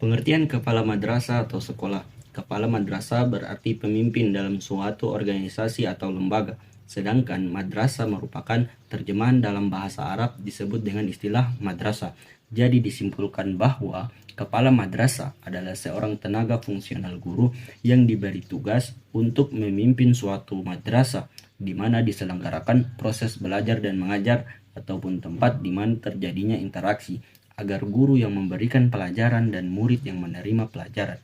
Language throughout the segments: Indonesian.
Pengertian kepala madrasah atau sekolah. Kepala madrasah berarti pemimpin dalam suatu organisasi atau lembaga, sedangkan madrasah merupakan terjemahan dalam bahasa Arab disebut dengan istilah madrasah. Jadi disimpulkan bahwa kepala madrasah adalah seorang tenaga fungsional guru yang diberi tugas untuk memimpin suatu madrasah di mana diselenggarakan proses belajar dan mengajar ataupun tempat di mana terjadinya interaksi agar guru yang memberikan pelajaran dan murid yang menerima pelajaran.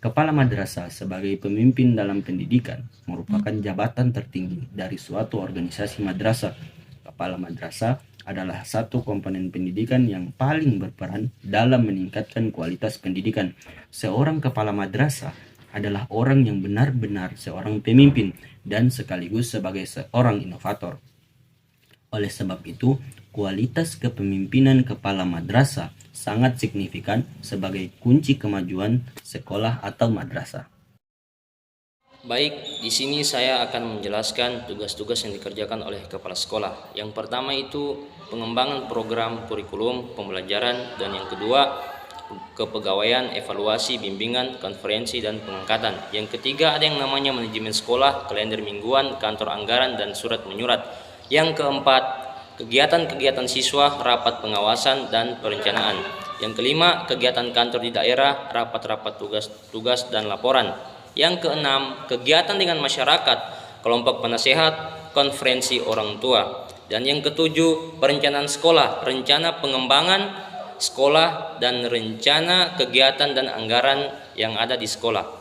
Kepala madrasah sebagai pemimpin dalam pendidikan merupakan jabatan tertinggi dari suatu organisasi madrasah. Kepala madrasah adalah satu komponen pendidikan yang paling berperan dalam meningkatkan kualitas pendidikan. Seorang kepala madrasah adalah orang yang benar-benar seorang pemimpin dan sekaligus sebagai seorang inovator. Oleh sebab itu, kualitas kepemimpinan kepala madrasah sangat signifikan sebagai kunci kemajuan sekolah atau madrasah. Baik, di sini saya akan menjelaskan tugas-tugas yang dikerjakan oleh kepala sekolah. Yang pertama itu pengembangan program kurikulum pembelajaran, dan yang kedua kepegawaian, evaluasi, bimbingan, konferensi, dan pengangkatan. Yang ketiga ada yang namanya manajemen sekolah, kalender mingguan, kantor anggaran, dan surat menyurat. Yang keempat, kegiatan-kegiatan siswa, rapat pengawasan dan perencanaan. Yang kelima, kegiatan kantor di daerah, rapat-rapat tugas dan laporan. Yang keenam, kegiatan dengan masyarakat, kelompok penasehat, konferensi orang tua. Dan yang ketujuh, perencanaan sekolah, rencana pengembangan sekolah, dan rencana kegiatan dan anggaran yang ada di sekolah.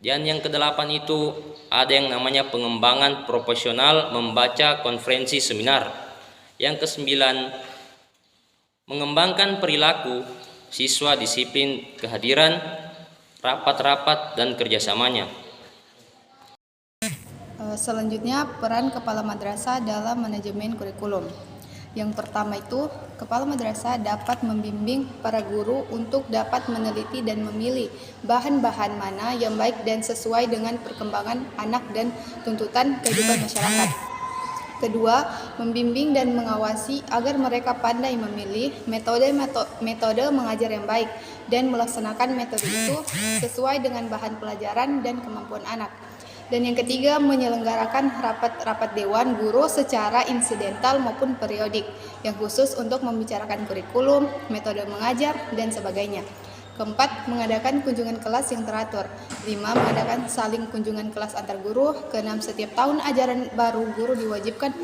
Dan yang kedelapan itu ada yang namanya pengembangan profesional, membaca konferensi seminar. Yang kesembilan, mengembangkan perilaku siswa, disiplin, kehadiran, rapat-rapat, dan kerjasamanya. Selanjutnya, peran kepala madrasah dalam manajemen kurikulum. Yang pertama itu, kepala madrasah dapat membimbing para guru untuk dapat meneliti dan memilih bahan-bahan mana yang baik dan sesuai dengan perkembangan anak dan tuntutan kehidupan masyarakat. Kedua, membimbing dan mengawasi agar mereka pandai memilih metode mengajar yang baik dan melaksanakan metode itu sesuai dengan bahan pelajaran dan kemampuan anak. Dan yang ketiga, menyelenggarakan rapat-rapat dewan guru secara insidental maupun periodik yang khusus untuk membicarakan kurikulum, metode mengajar, dan sebagainya. Keempat, mengadakan kunjungan kelas yang teratur. 5, mengadakan saling kunjungan kelas antar guru. Keenam, setiap tahun ajaran baru guru diwajibkan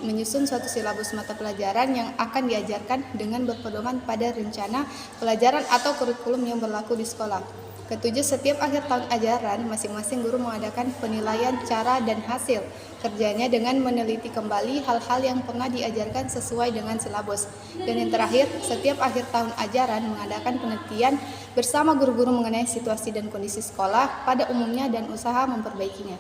menyusun suatu silabus mata pelajaran yang akan diajarkan dengan berpedoman pada rencana pelajaran atau kurikulum yang berlaku di sekolah. Ketujuh, setiap akhir tahun ajaran, masing-masing guru mengadakan penilaian cara dan hasil kerjanya dengan meneliti kembali hal-hal yang pernah diajarkan sesuai dengan silabus. Dan yang terakhir, setiap akhir tahun ajaran mengadakan penelitian bersama guru-guru mengenai situasi dan kondisi sekolah pada umumnya dan usaha memperbaikinya.